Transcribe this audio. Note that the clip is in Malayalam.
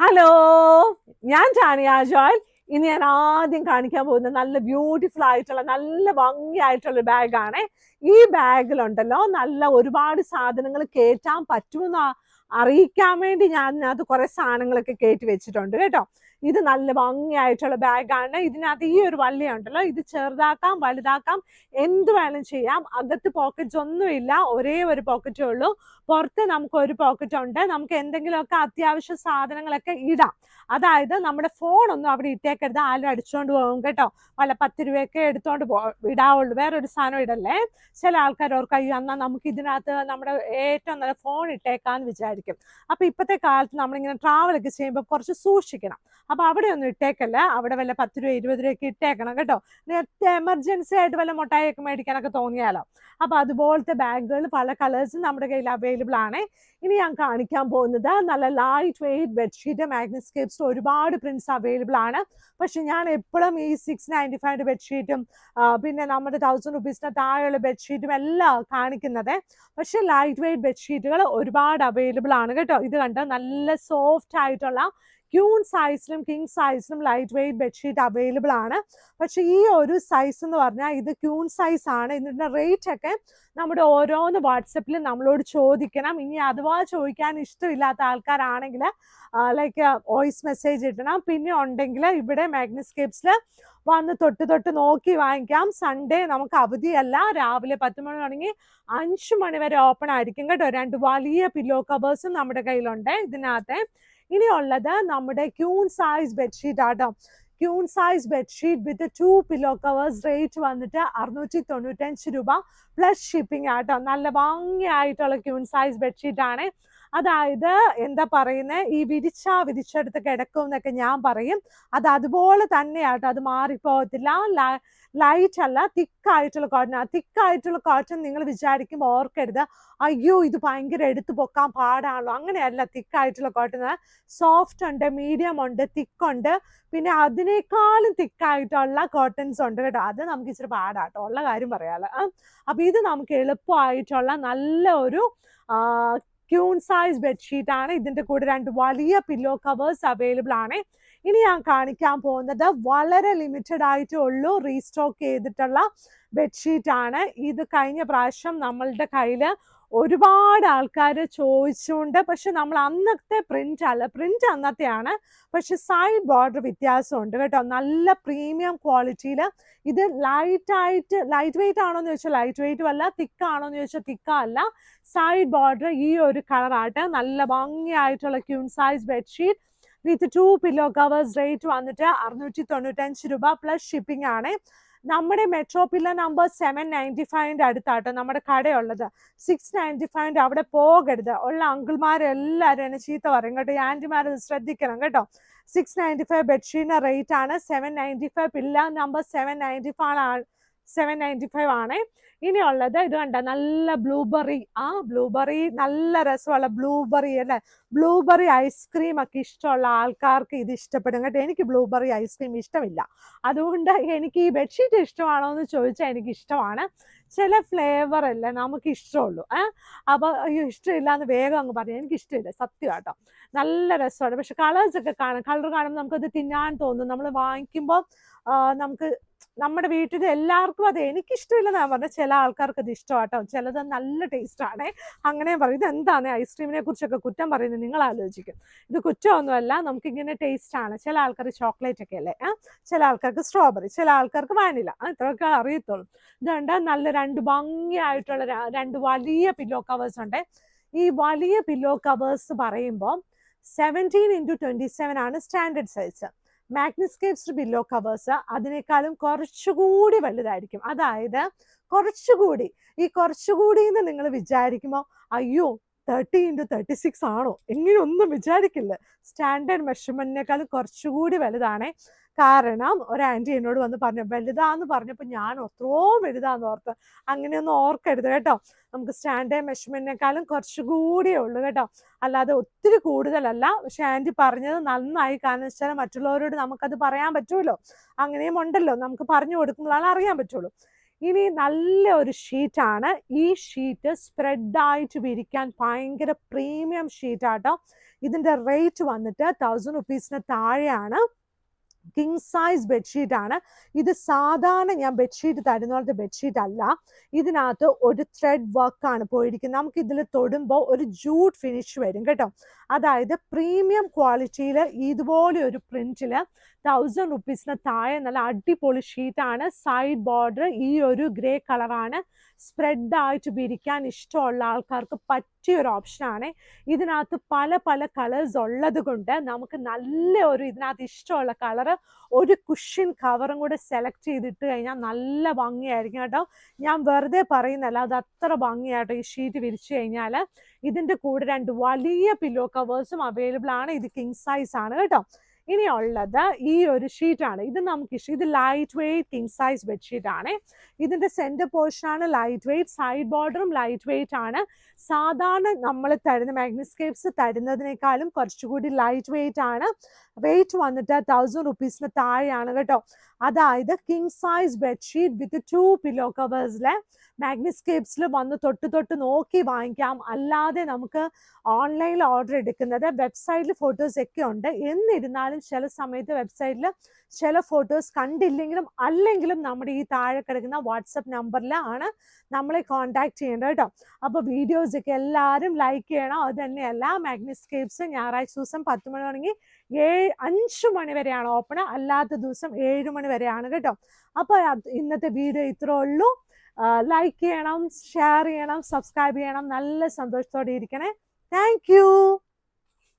ഹലോ, ഞാൻ ടാനിയ ജോയൽ. ഇനി ഞാൻ ആദ്യം കാണിക്കാൻ പോകുന്ന നല്ല ബ്യൂട്ടിഫുൾ ആയിട്ടുള്ള നല്ല ഭംഗിയായിട്ടുള്ള ബാഗാണ്. ഈ ബാഗിലുണ്ടല്ലോ നല്ല ഒരുപാട് സാധനങ്ങൾ കയറ്റാൻ പറ്റുമെന്ന് അറിയിക്കാൻ വേണ്ടി ഞാൻ അതിനകത്ത് കുറെ സാധനങ്ങളൊക്കെ കയറ്റി വെച്ചിട്ടുണ്ട് കേട്ടോ. ഇത് നല്ല ഭംഗിയായിട്ടുള്ള ബാഗാണ്. ഇതിനകത്ത് ഈ ഒരു വള്ളിയുണ്ടല്ലോ, ഇത് ചെറുതാക്കാം വലുതാക്കാം എന്ത് വേണം ചെയ്യാം. അകത്ത് പോക്കറ്റ്സ് ഒന്നുമില്ല, ഒരേ ഒരു പോക്കറ്റേ ഉള്ളൂ. പുറത്ത് നമുക്ക് ഒരു പോക്കറ്റ് ഉണ്ട്. നമുക്ക് എന്തെങ്കിലുമൊക്കെ അത്യാവശ്യ സാധനങ്ങളൊക്കെ ഇടാം. അതായത് നമ്മുടെ ഫോണൊന്നും അവിടെ ഇട്ടേക്കരുത്, ആരും അടിച്ചോണ്ട് പോകും കേട്ടോ. വല്ല 10 രൂപയൊക്കെ എടുത്തോണ്ട് ഇടാവുള്ളൂ, വേറൊരു സാധനം ഇടല്ലേ. ചില ആൾക്കാർ ഓർക്കും അയ്യോ എന്നാൽ നമുക്ക് ഇതിനകത്ത് നമ്മുടെ ഏറ്റവും നല്ല ഫോൺ ഇട്ടേക്കാന്ന് വിചാരിക്കും. അപ്പൊ ഇപ്പോഴത്തെ കാലത്ത് നമ്മളിങ്ങനെ ട്രാവലൊക്കെ ചെയ്യുമ്പോൾ കുറച്ച് സൂക്ഷിക്കണം. അപ്പൊ അവിടെ ഒന്നും ഇട്ടേക്കല്ല, അവിടെ വല്ല 10 രൂപ 20 രൂപയൊക്കെ ഇട്ടേക്കണം കേട്ടോ. നേരത്തെ എമർജൻസി ആയിട്ട് വല്ല മുട്ടായൊക്കെ മേടിക്കാനൊക്കെ തോന്നിയാലോ. അപ്പൊ അതുപോലത്തെ ബാഗുകൾ പല കളേഴ്സും നമ്മുടെ കയ്യിൽ അവൈലബിൾ ആണ്. ഇനി ഞാൻ കാണിക്കാൻ പോകുന്നത് നല്ല ലൈറ്റ് വെയ്റ്റ് ബെഡ്ഷീറ്റ്. മാഗ്നസ്കേപ്സിൽ ഒരുപാട് പ്രിന്റ്സ് അവൈലബിൾ ആണ്. പക്ഷെ ഞാൻ എപ്പോഴും ഈ 695 ബെഡ്ഷീറ്റും പിന്നെ നമ്മുടെ 1000 റുപ്പീസിന് താഴെയുള്ള ബെഡ്ഷീറ്റും എല്ലാം കാണിക്കുന്നത്. പക്ഷെ ലൈറ്റ് വെയ്റ്റ് ബെഡ്ഷീറ്റുകൾ ഒരുപാട് അവൈലബിൾ ആണ് കേട്ടോ. ഇത് കണ്ട് നല്ല സോഫ്റ്റ് ആയിട്ടുള്ള ക്യൂൺ സൈസിലും കിങ് സൈസിലും ലൈറ്റ് വെയ്റ്റ് ബെഡ്ഷീറ്റ് അവൈലബിൾ ആണ്. പക്ഷെ ഈ ഒരു സൈസ് എന്ന് പറഞ്ഞാൽ ഇത് ക്യൂൺ സൈസ് ആണ്. ഇതിന്റെ റേറ്റ് ഒക്കെ നമ്മുടെ ഓരോന്ന് വാട്സപ്പിൽ നമ്മളോട് ചോദിക്കണം. ഇനി അഥവാ ചോദിക്കാൻ ഇഷ്ടമില്ലാത്ത ആൾക്കാരാണെങ്കിൽ ലൈക്ക് വോയിസ് മെസ്സേജ് ഇടണം. പിന്നെ ഉണ്ടെങ്കിൽ ഇവിടെ മാഗ്നസ്കേപ്സിൽ വന്ന് തൊട്ട് നോക്കി വാങ്ങിക്കാം. സൺഡേ നമുക്ക് അവധിയല്ല. രാവിലെ 10 മണി തുടങ്ങി 5 മണി വരെ ഓപ്പൺ ആയിരിക്കും കേട്ടോ. 2 വലിയ പില്ലോ കവേഴ്സും നമ്മുടെ കയ്യിലുണ്ട് ഇതിനകത്ത്. ഇനിയുള്ളത് നമ്മുടെ ക്യൂൺ സൈസ് ബെഡ്ഷീറ്റ് ആട്ടോ. Queen size bedsheet with 2 pillow covers. Rate വന്നിട്ട് 695 രൂപ പ്ലസ് ഷിപ്പിംഗ് ആട്ടോ. നല്ല ഭംഗിയായിട്ടുള്ള ക്യൂൺ സൈസ് ബെഡ്ഷീറ്റ് ആണ്. അതായത് എന്താ പറയുന്നത്, ഈ വിരിച്ചെടുത്ത് കിടക്കും എന്നൊക്കെ ഞാൻ പറയും. അത് അതുപോലെ തന്നെയാട്ടോ, അത് മാറിപ്പോകത്തില്ല. ലൈറ്റ് അല്ല, തിക്കായിട്ടുള്ള കോട്ടൺ. തിക്കായിട്ടുള്ള കോട്ടൺ നിങ്ങൾ വിചാരിക്കുമ്പോൾ ഓർക്കരുത് അയ്യോ ഇത് ഭയങ്കര എടുത്തു പൊക്കാൻ പാടാണല്ലോ. അങ്ങനെയല്ല. തിക്കായിട്ടുള്ള കോട്ടൺ സോഫ്റ്റ് ഉണ്ട്, മീഡിയം ഉണ്ട്, തിക്കുണ്ട്, പിന്നെ അതിനേക്കാളും തിക്കായിട്ടുള്ള കോട്ടൺസ് ഉണ്ട് കേട്ടോ. അത് നമുക്ക് ഇച്ചിരി പാടാട്ടോ, ഉള്ള കാര്യം പറയാലോ. അപ്പൊ ഇത് നമുക്ക് എളുപ്പമായിട്ടുള്ള നല്ല ഒരു ക്യൂൺ സൈസ് ബെഡ്ഷീറ്റ് ആണ്. ഇതിന്റെ കൂടെ 2 വലിയ പില്ലോ കവേഴ്സ് അവൈലബിൾ ആണ്. ഇനി ഞാൻ കാണിക്കാൻ പോകുന്നത് വളരെ ലിമിറ്റഡ് ആയിട്ടേ ഉള്ളൂ റീസ്റ്റോക്ക് ചെയ്തിട്ടുള്ള ബെഡ്ഷീറ്റ് ആണ്. ഇത് കഴിഞ്ഞ പ്രാവശ്യം നമ്മളുടെ കയ്യിൽ ഒരുപാട് ആൾക്കാർ ചോദിച്ചുകൊണ്ട്, പക്ഷെ നമ്മൾ അന്നത്തെ പ്രിന്റ് അല്ല, പ്രിന്റ് അന്നത്തെയാണ്, പക്ഷെ സൈഡ് ബോർഡർ വ്യത്യാസമുണ്ട് കേട്ടോ. നല്ല പ്രീമിയം ക്വാളിറ്റിയിൽ. ഇത് ലൈറ്റ് വെയിറ്റ് ആണോ എന്ന് ചോദിച്ചാൽ ലൈറ്റ് വെയിറ്റും അല്ല, തിക്കാണോ എന്ന് ചോദിച്ചാൽ തിക്കല്ല. സൈഡ് ബോർഡർ ഈ ഒരു കളറായിട്ട് നല്ല ഭംഗിയായിട്ടുള്ള queen size bedsheet with 2 pillow covers. Rate വന്നിട്ട് 695 രൂപ പ്ലസ് ഷിപ്പിംഗ് ആണ്. നമ്മുടെ മെട്രോ പില്ലർ നമ്പർ 795 അടുത്താട്ടോ നമ്മുടെ കടയുള്ളത്. 695 അവിടെ പോകരുത്. ഉള്ള അങ്കിൾമാരെല്ലാവരും എന്നെ ചീത്ത പറയും കേട്ടോ. ഈ ആൻറ്റിമാരത് ശ്രദ്ധിക്കണം കേട്ടോ. 695 ബെഡ്ഷീറ്റിന്റെ റേറ്റ് ആണ്. 795 പില്ലർ നമ്പർ 795 ആണ്. ഇനിയുള്ളത് ഇത് കണ്ട നല്ല ബ്ലൂബെറി. ബ്ലൂബെറി നല്ല രസമുള്ള ബ്ലൂബെറി അല്ലേ. ബ്ലൂബെറി ഐസ്ക്രീം ഒക്കെ ഇഷ്ടമുള്ള ആൾക്കാർക്ക് ഇത് ഇഷ്ടപ്പെടും കേട്ടോ. എനിക്ക് ബ്ലൂബെറി ഐസ്ക്രീം ഇഷ്ടമില്ല. അതുകൊണ്ട് എനിക്ക് ഈ ബെഡ്ഷീറ്റ് ഇഷ്ടമാണോ എന്ന് ചോദിച്ചാൽ എനിക്ക് ഇഷ്ടമാണ്. ചില ഫ്ലേവർ അല്ലേ നമുക്ക് ഇഷ്ടമുള്ളൂ. അപ്പൊ അയ്യോ ഇഷ്ടമില്ല എന്ന് വേഗം അങ്ങ് പറയും. എനിക്ക് ഇഷ്ടമില്ല, സത്യം കേട്ടോ. നല്ല രസമാണ്. പക്ഷെ കളേഴ്സ് ഒക്കെ കളർ കാണുമ്പോൾ നമുക്കത് തിന്നാൻ തോന്നും. നമ്മൾ വാങ്ങിക്കുമ്പോൾ നമുക്ക് നമ്മുടെ വീട്ടിൽ എല്ലാവർക്കും അത് എനിക്കിഷ്ടമില്ലെന്ന് ഞാൻ പറഞ്ഞത്. ചില ആൾക്കാർക്ക് അത് ഇഷ്ടമാട്ടോ. ചിലത് നല്ല ടേസ്റ്റ് ആണ്. അങ്ങനെ പറയും. ഇത് എന്താണ് ഐസ്ക്രീമിനെ കുറിച്ചൊക്കെ കുറ്റം പറയുന്നത് നിങ്ങൾ ആലോചിക്കും. ഇത് കുറ്റമൊന്നുമല്ല, നമുക്കിങ്ങനെ ടേസ്റ്റ് ആണ്. ചില ആൾക്കാർ ചോക്ലേറ്റ് ഒക്കെ അല്ലേ, ചില ആൾക്കാർക്ക് സ്ട്രോബെറി, ചില ആൾക്കാർക്ക് വാനില, ഇത്രയൊക്കെ അറിയത്തുള്ളൂ. ഇതുകൊണ്ട് നല്ല 2 ഭംഗിയായിട്ടുള്ള 2 വലിയ പില്ലോ കവേഴ്സ് ഉണ്ട്. ഈ വലിയ പില്ലോ കവേഴ്സ് പറയുമ്പോൾ 17x27 ആണ് സ്റ്റാൻഡേർഡ് സൈസ്. മാഗ്നസ്കേപ്സ് പില്ലോ കവേഴ്സ് അതിനേക്കാളും കുറച്ചുകൂടി വലുതായിരിക്കും. അതായത് കുറച്ചുകൂടി എന്ന് നിങ്ങൾ വിചാരിക്കുമ്പോൾ അയ്യോ 30x36 ആണോ എങ്ങനെയൊന്നും വിചാരിക്കില്ല. സ്റ്റാൻഡേർഡ് മെഷർമെന്റിനേക്കാളും കുറച്ചുകൂടി വലുതാണ്. കാരണം ഒരു ആൻറ്റി എന്നോട് വന്ന് പറഞ്ഞു വലുതാന്ന് പറഞ്ഞപ്പോൾ ഞാൻ എത്രയോ വലുതാന്ന് ഓർത്ത്. അങ്ങനെയൊന്നും ഓർക്കരുത് കേട്ടോ. നമുക്ക് സ്റ്റാൻഡേർഡ് മെഷർമെന്റിനേക്കാളും കുറച്ചുകൂടിയേ ഉള്ളൂ കേട്ടോ. അല്ലാതെ ഒത്തിരി കൂടുതലല്ല. പക്ഷെ ആൻറ്റി പറഞ്ഞത് നന്നായി. കാരണം വെച്ചാൽ മറ്റുള്ളവരോട് നമുക്കത് പറയാൻ പറ്റുമല്ലോ. അങ്ങനെയും ഉണ്ടല്ലോ, നമുക്ക് പറഞ്ഞു കൊടുക്കുമ്പോഴാണ് അറിയാൻ പറ്റുള്ളൂ. ഇനി നല്ല ഒരു ഷീറ്റാണ്. ഈ ഷീറ്റ് സ്പ്രെഡായിട്ട് വിരിക്കാൻ ഭയങ്കര പ്രീമിയം ഷീറ്റാട്ടോ. ഇതിൻ്റെ റേറ്റ് വന്നിട്ട് 1000 റുപ്പീസിന് താഴെയാണ്. കിങ് സൈസ് ബെഡ്ഷീറ്റ് ആണ് ഇത്. സാധാരണ ഞാൻ ബെഡ്ഷീറ്റ് തരുന്ന പോലത്തെ ബെഡ്ഷീറ്റ് അല്ല. ഇതിനകത്ത് ഒരു ത്രെഡ് വർക്കാണ് പോയിരിക്കുന്നത്. നമുക്ക് ഇതിൽ തൊടുമ്പോൾ ഒരു ജൂട്ട് ഫിനിഷ് വരും കേട്ടോ. അതായത് പ്രീമിയം ക്വാളിറ്റിയിൽ ഇതുപോലെ ഒരു പ്രിന്റിൽ 1000 റുപ്പീസിന് താഴെ നല്ല അടിപൊളി ഷീറ്റാണ്. സൈഡ് ബോർഡർ ഈ ഒരു ഗ്രേ കളറാണ്. സ്പ്രെഡായിട്ട് വിരിക്കാൻ ഇഷ്ടമുള്ള ആൾക്കാർക്ക് പറ്റിയൊരു ഓപ്ഷനാണ്. ഇതിനകത്ത് പല പല കളേഴ്സ് ഉള്ളത് കൊണ്ട് നമുക്ക് നല്ല ഒരു ഇതിനകത്ത് ഇഷ്ടമുള്ള കളറ് ഒരു കുഷ്യൻ കവറും കൂടെ സെലക്ട് ചെയ്തിട്ട് കഴിഞ്ഞാൽ നല്ല ഭംഗിയായിരിക്കും കേട്ടോ. ഞാൻ വെറുതെ പറയുന്നല്ല, അത് അത്ര ഭംഗിയായിട്ടോ ഈ ഷീറ്റ് വിരിച്ചു കഴിഞ്ഞാൽ. ഇതിൻ്റെ കൂടെ 2 വലിയ പില്ലോ കവേഴ്സും അവൈലബിൾ ആണ്. ഇത് കിങ് സൈസ് ആണ് കേട്ടോ. ഇനി ഉള്ളത് ഈ ഒരു ഷീറ്റാണ്. ഇത് നമുക്ക് ഇഷ്ടം. ഇത് light weight king size bedsheet ആണ്. ഇതിൻ്റെ സെൻറ്റർ പോർഷനാണ് ലൈറ്റ് വെയ്റ്റ്, സൈഡ് ബോർഡറും ലൈറ്റ് വെയ്റ്റ് ആണ്. സാധാരണ നമ്മൾ തരുന്ന മാഗ്നിസ്കേപ്സ് തരുന്നതിനേക്കാളും കുറച്ചുകൂടി ലൈറ്റ് വെയ്റ്റ് ആണ്. റേറ്റ് വന്നിട്ട് 1000 റുപ്പീസിന് താഴെയാണ് കേട്ടോ. അതായത് king size bedsheet with 2 pillow കവേഴ്സിലെ മാഗ്നിസ്കേപ്സിൽ വന്ന് തൊട്ട് നോക്കി വാങ്ങിക്കാം. അല്ലാതെ നമുക്ക് ഓൺലൈനിൽ ഓർഡർ എടുക്കുന്നത്. വെബ്സൈറ്റിൽ ഫോട്ടോസ് ഒക്കെ ഉണ്ട്. എന്നിരുന്നാലും ചില സമയത്ത് വെബ്സൈറ്റിൽ ചില ഫോട്ടോസ് കണ്ടില്ലെങ്കിലും അല്ലെങ്കിലും നമ്മുടെ ഈ താഴെ കിടക്കുന്ന വാട്സപ്പ് നമ്പറിലാണ് നമ്മളെ കോൺടാക്ട് ചെയ്യേണ്ടത് കേട്ടോ. അപ്പോൾ വീഡിയോസൊക്കെ എല്ലാവരും ലൈക്ക് ചെയ്യണം. അത് തന്നെയല്ല, മാഗ്നിസ്കേപ്സ് ഞായറാഴ്ച ദിവസം 10 മണി തുടങ്ങി 5 മണി വരെയാണ് ഓപ്പൺ. അല്ലാത്ത ദിവസം 7 മണി വരെയാണ് കേട്ടോ. അപ്പോൾ ഇന്നത്തെ വീഡിയോ ഇത്രേ ഉള്ളൂ. ലൈക്ക് ചെയ്യണം, ഷെയർ ചെയ്യണം, സബ്സ്ക്രൈബ് ചെയ്യണം. നല്ല സന്തോഷത്തോടെ ഇരിക്കണേ. Thank you.